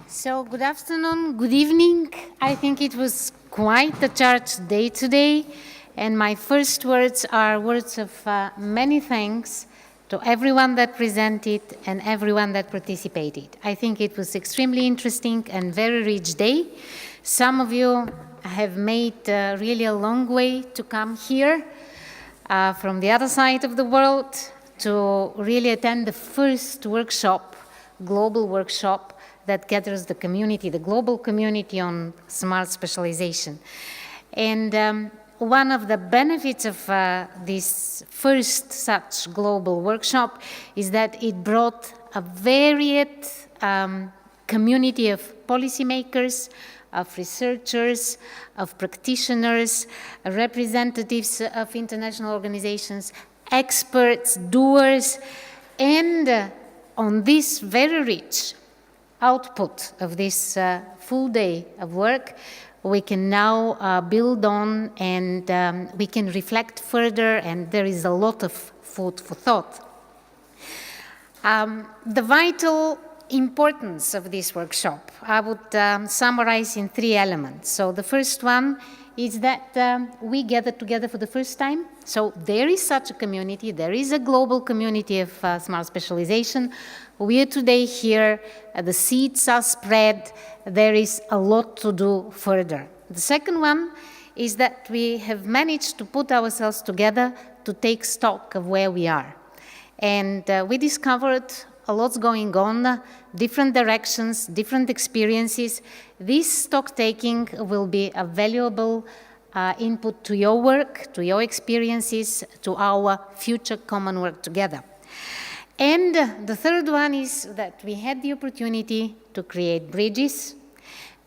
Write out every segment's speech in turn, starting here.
So good afternoon, good evening. I think it was quite a charged day today, and my first words are words of many thanks to everyone that presented and everyone that participated. I think it was extremely interesting and very rich day. Some of you have made really a long way to come here from the other side of the world to really attend the first workshop, global workshop, that gathers the community, the global community on smart specialization. And one of the benefits of this first such global workshop is that it brought a varied community of policymakers, of researchers, of practitioners, representatives of international organizations, experts, doers, and on this very rich output of this full day of work, we can now build on and we can reflect further, and there is a lot of food for thought. The vital importance of this workshop, I would summarize in 3 elements. So the first one is that we gathered together for the first time. So there is such a community, there is a global community of smart specialization. We are today here, the seeds are spread, there is a lot to do further. The second one is that we have managed to put ourselves together to take stock of where we are. And we discovered a lot's going on, different directions, different experiences. This stock taking will be a valuable input to your work, to your experiences, to our future common work together. And the third one is that we had the opportunity to create bridges,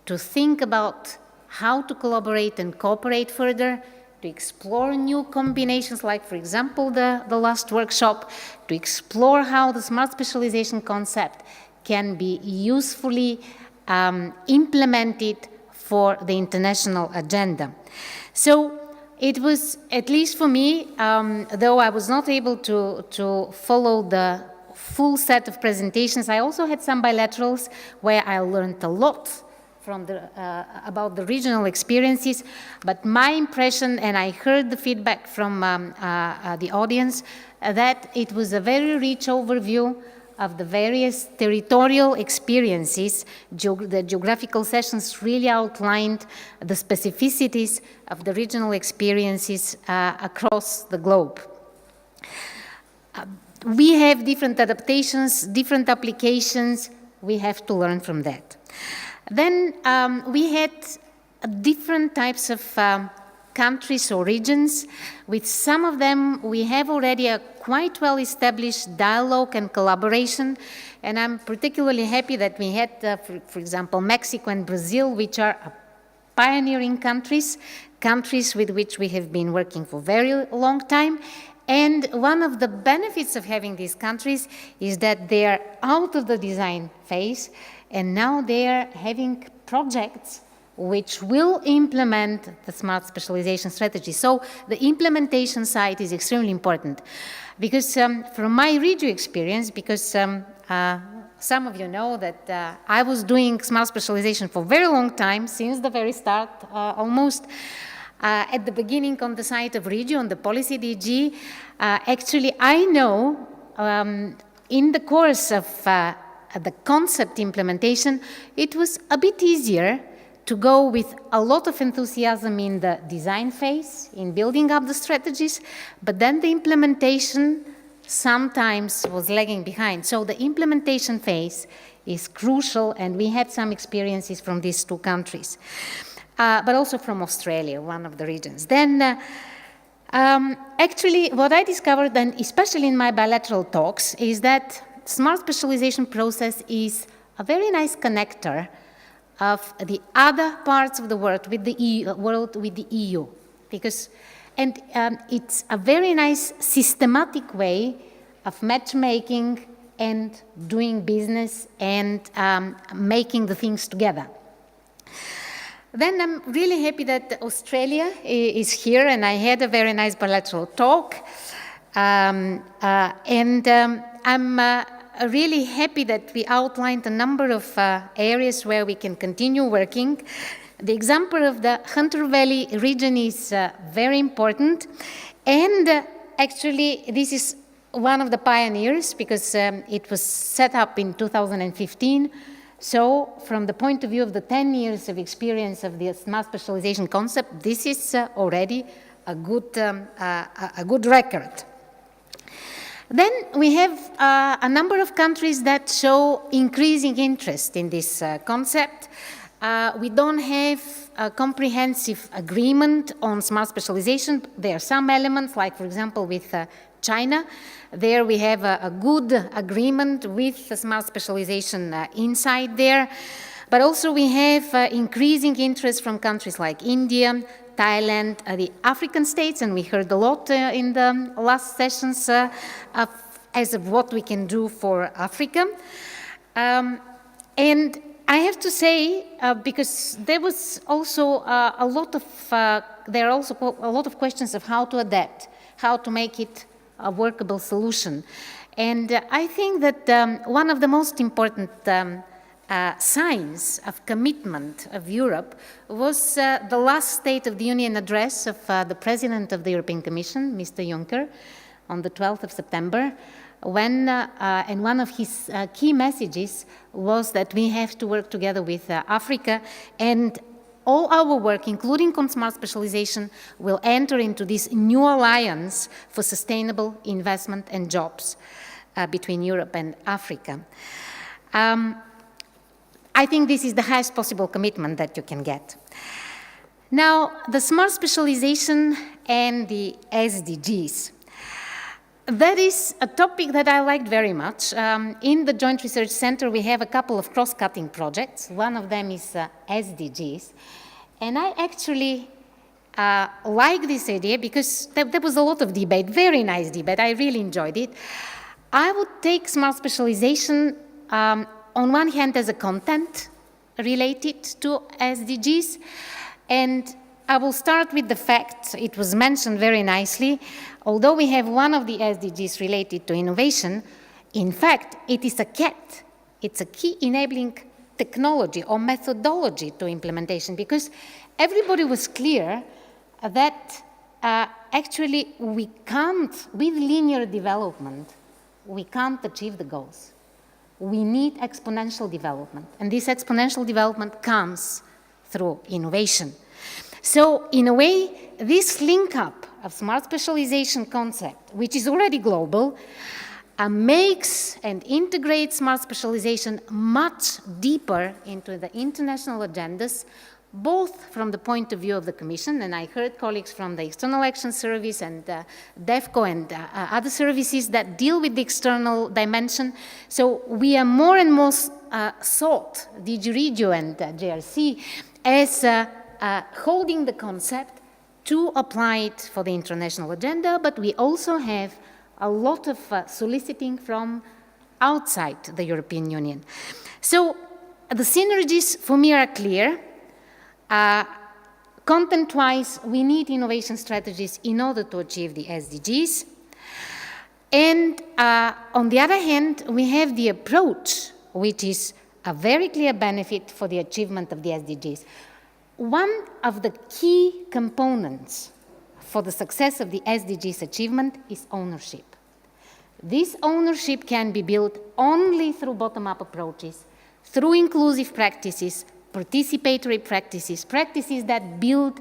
to think about how to collaborate and cooperate further, to explore new combinations, like, for example, the last workshop, to explore how the smart specialization concept can be usefully implemented for the international agenda. So it was, at least for me, though I was not able to follow the full set of presentations, I also had some bilaterals where I learned a lot from about the regional experiences, but my impression, and I heard the feedback from the audience, that it was a very rich overview of the various territorial experiences. The geographical sessions really outlined the specificities of the regional experiences across the globe. We have different adaptations, different applications. We have to learn from that. Then we had different types of countries or regions. With some of them, we have already a quite well-established dialogue and collaboration, and I'm particularly happy that we had, for example, Mexico and Brazil, which are pioneering countries with which we have been working for a very long time. And one of the benefits of having these countries is that they are out of the design phase, and now they are having projects which will implement the smart specialization strategy. So the implementation side is extremely important. Because from my regional experience, because some of you know that I was doing smart specialization for a very long time, since the very start, almost. At the beginning on the side of Regio, on the policy DG, actually I know in the course of the concept implementation, it was a bit easier to go with a lot of enthusiasm in the design phase, in building up the strategies, but then the implementation sometimes was lagging behind. So the implementation phase is crucial, and we had some experiences from these 2 countries. But also from Australia, one of the regions. Then, actually, what I discovered, and especially in my bilateral talks, is that smart specialization process is a very nice connector of the other parts of the world with the EU, because, and it's a very nice systematic way of matchmaking and doing business and making the things together. Then I'm really happy that Australia is here, and I had a very nice bilateral talk. I'm really happy that we outlined a number of areas where we can continue working. The example of the Hunter Valley region is very important. And actually, this is one of the pioneers because it was set up in 2015. So from the point of view of the 10 years of experience of the smart specialization concept, this is already a good record. Then we have a number of countries that show increasing interest in this concept. We don't have a comprehensive agreement on smart specialization. There are some elements, like for example with China. There we have a good agreement with the smart specialization inside there. But also we have increasing interest from countries like India, Thailand, the African states, and we heard a lot in the last sessions as of what we can do for Africa. And I have to say, because there was also there are also a lot of questions of how to adapt, how to make it a workable solution. And I think that one of the most important signs of commitment of Europe was the last State of the Union address of the President of the European Commission, Mr. Juncker, on the 12th of September, when, and one of his key messages was that we have to work together with Africa, and all our work, including on smart specialization, will enter into this new alliance for sustainable investment and jobs between Europe and Africa. I think this is the highest possible commitment that you can get. Now, the smart specialization and the SDGs. That is a topic that I liked very much. In the Joint Research Center, we have a couple of cross-cutting projects. One of them is SDGs. And I actually like this idea because there was a lot of debate, very nice debate. I really enjoyed it. I would take smart specialization on one hand as a content related to SDGs. And I will start with the fact, it was mentioned very nicely, although we have one of the SDGs related to innovation, in fact, it is a CAT. It's a key enabling technology or methodology to implementation, because everybody was clear that actually we can't, with linear development, we can't achieve the goals. We need exponential development, and this exponential development comes through innovation. So, in a way, this link-up of smart specialization concept, which is already global, makes and integrates smart specialization much deeper into the international agendas, both from the point of view of the Commission, and I heard colleagues from the External Action Service and DEFCO and other services that deal with the external dimension. So we are more and more sought, DG Regio and JRC, as holding the concept to apply it for the international agenda, but we also have a lot of soliciting from outside the European Union. So the synergies for me are clear. Content-wise, we need innovation strategies in order to achieve the SDGs. And on the other hand, we have the approach, which is a very clear benefit for the achievement of the SDGs. One of the key components for the success of the SDGs achievement is ownership. This ownership can be built only through bottom-up approaches, through inclusive practices, participatory practices, practices that build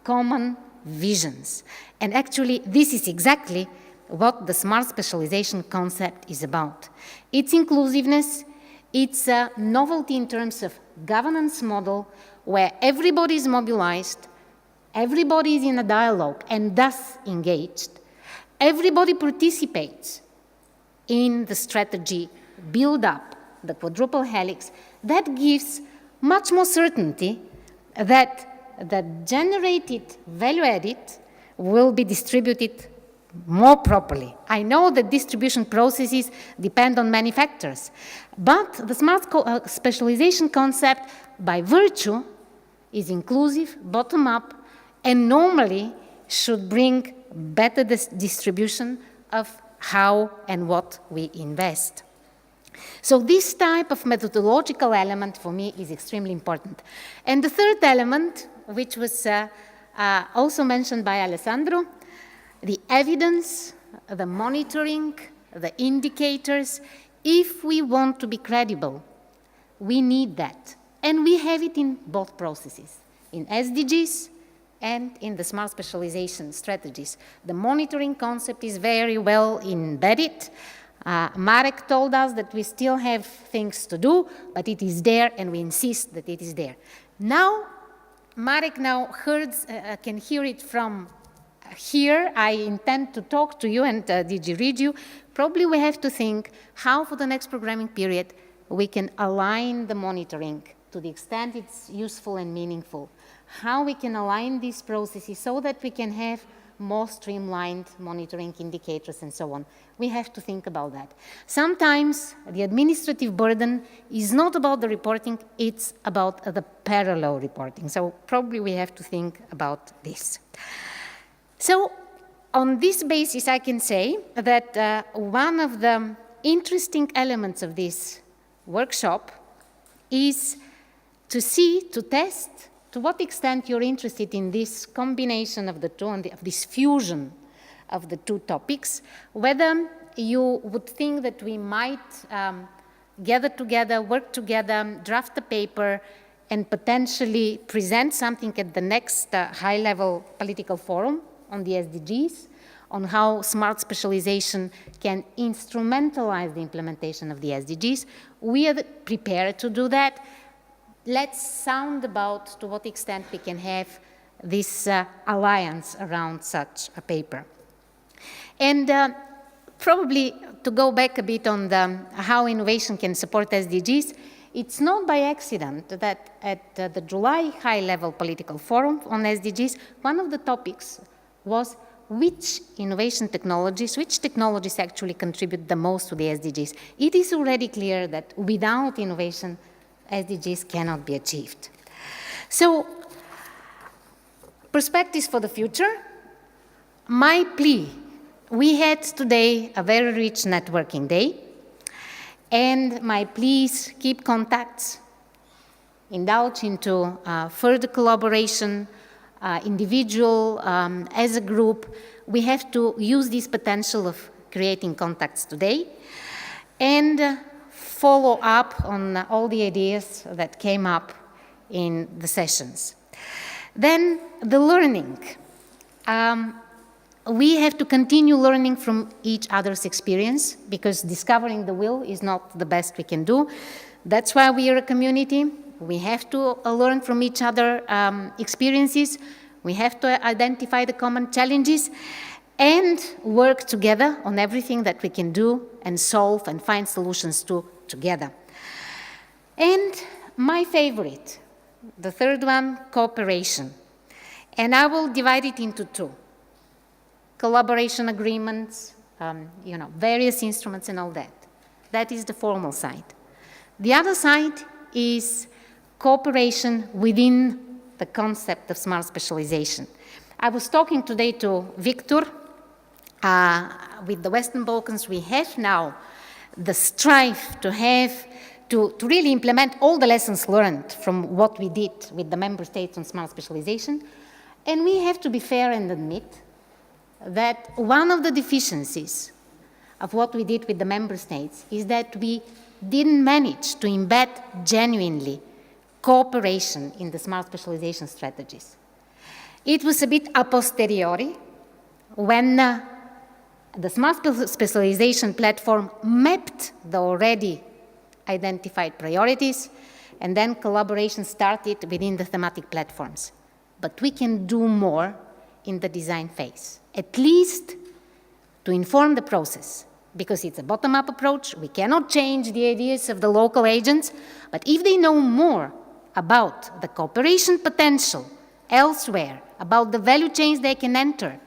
common visions. And actually, this is exactly what the smart specialization concept is about. It's inclusiveness, it's a novelty in terms of governance model where everybody is mobilized, everybody is in a dialogue and thus engaged. Everybody participates in the strategy, build up the quadruple helix. That gives much more certainty that the generated value added will be distributed more properly. I know that distribution processes depend on many factors, but the smart specialization concept, by virtue, is inclusive, bottom-up, and normally should bring better distribution of how and what we invest. So this type of methodological element for me is extremely important. And the third element, which was also mentioned by Alessandro, the evidence, the monitoring, the indicators. If we want to be credible, we need that. And we have it in both processes, in SDGs and in the smart specialization strategies. The monitoring concept is very well embedded. Marek told us that we still have things to do, but it is there, and we insist that it is there. Now, Marek can hear it from here. I intend to talk to you and DG Regio. Probably we have to think how, for the next programming period, we can align the monitoring to the extent it's useful and meaningful. How we can align these processes so that we can have more streamlined monitoring indicators and so on. We have to think about that. Sometimes the administrative burden is not about the reporting, it's about the parallel reporting. So probably we have to think about this. So on this basis, I can say that one of the interesting elements of this workshop is to see, to test, to what extent you're interested in this combination of the two, and of this fusion of the two topics, whether you would think that we might gather together, work together, draft a paper, and potentially present something at the next high-level political forum on the SDGs, on how smart specialization can instrumentalize the implementation of the SDGs. We are prepared to do that. Let's sound about to what extent we can have this alliance around such a paper. And probably to go back a bit on how innovation can support SDGs, it's not by accident that at the July high-level political forum on SDGs, one of the topics was which innovation technologies, which technologies actually contribute the most to the SDGs. It is already clear that without innovation, SDGs cannot be achieved. So, perspectives for the future. My plea, we had today a very rich networking day, and my pleas, keep contacts, indulge into further collaboration, individual, as a group. We have to use this potential of creating contacts today, and follow up on all the ideas that came up in the sessions. Then the learning. We have to continue learning from each other's experience, because discovering the wheel is not the best we can do. That's why we are a community. We have to learn from each other's experiences. We have to identify the common challenges and work together on everything that we can do and solve and find solutions to together. And my favorite, the third one, cooperation. And I will divide it into two. Collaboration agreements, various instruments and all that. That is the formal side. The other side is cooperation within the concept of smart specialization. I was talking today to Victor. With the Western Balkans, we have now the strive to really implement all the lessons learned from what we did with the member states on smart specialization. And we have to be fair and admit that one of the deficiencies of what we did with the member states is that we didn't manage to embed genuinely cooperation in the smart specialization strategies. It was a bit a posteriori when the smart specialization platform mapped the already identified priorities, and then collaboration started within the thematic platforms. But we can do more in the design phase, at least to inform the process, because it's a bottom-up approach. We cannot change the ideas of the local agents, but if they know more about the cooperation potential elsewhere, about the value chains they can enter,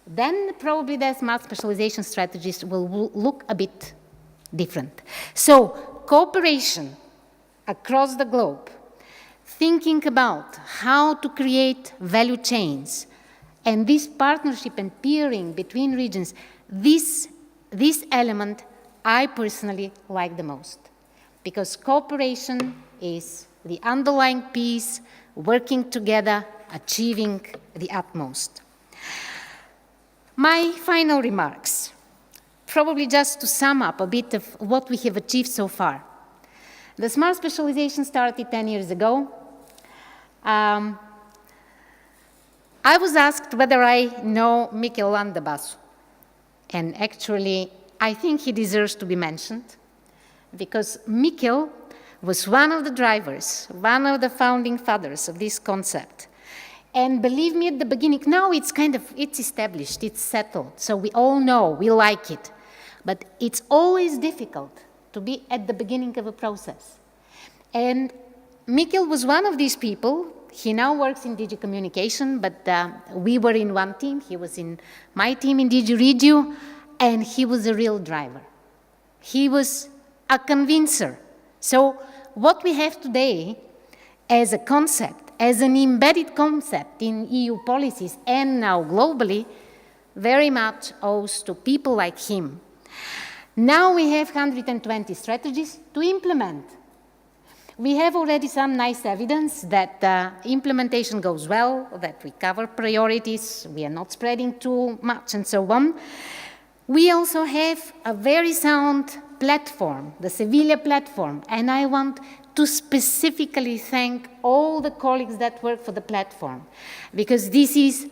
then probably the smart specialization strategies will look a bit different. So, cooperation across the globe, thinking about how to create value chains, and this partnership and peering between regions, this element I personally like the most, because cooperation is the underlying piece, working together, achieving the utmost. My final remarks, probably just to sum up a bit of what we have achieved so far. The smart specialization started 10 years ago. I was asked whether I know Mikel Landabasu, and actually I think he deserves to be mentioned, because Mikel was one of the drivers, one of the founding fathers of this concept. And believe me, at the beginning, now it's established, it's settled, so we all know, we like it. But it's always difficult to be at the beginning of a process. And Mikel was one of these people. He now works in Digi Communication, but we were in one team. He was in my team in Digi Regio, and he was a real driver. He was a convincer. So what we have today as a concept, as an embedded concept in EU policies and now globally, very much owes to people like him. Now we have 120 strategies to implement. We have already some nice evidence that implementation goes well, that we cover priorities, we are not spreading too much, and so on. We also have a very sound platform, the Sevilla platform, and I want to specifically thank all the colleagues that work for the platform, because this is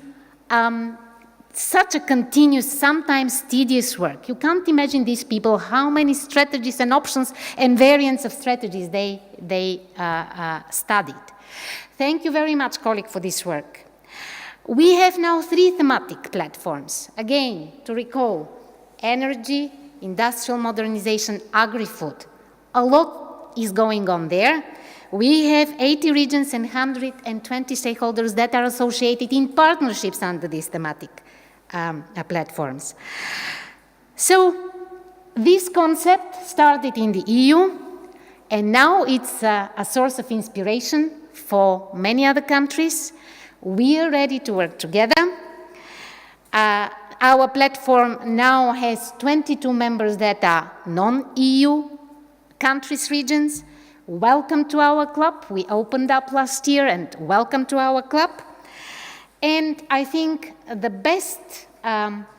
such a continuous, sometimes tedious work. You can't imagine these people, how many strategies and options and variants of strategies they studied. Thank you very much, colleague, for this work. We have now 3 thematic platforms. Again, to recall, energy, industrial modernization, agri-food. A lot is going on there. We have 80 regions and 120 stakeholders that are associated in partnerships under these thematic platforms. So this concept started in the EU, and now it's a source of inspiration for many other countries. We are ready to work together. Our platform now has 22 members that are non-EU countries, regions. Welcome to our club. We opened up last year, and welcome to our club. And I think the best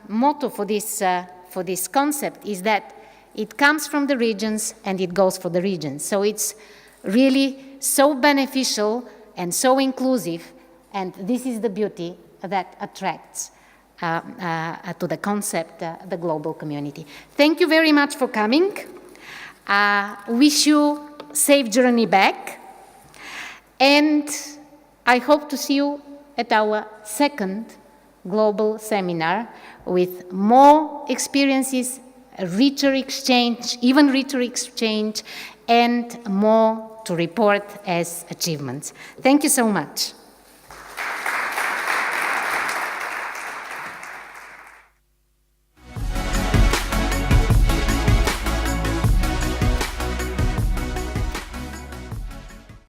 motto for this concept is that it comes from the regions and it goes for the regions. So it's really so beneficial and so inclusive, and this is the beauty that attracts to the concept, the global community. Thank you very much for coming. Wish you safe journey back, and I hope to see you at our second global seminar with more experiences, richer exchange, even richer exchange, and more to report as achievements. Thank you so much.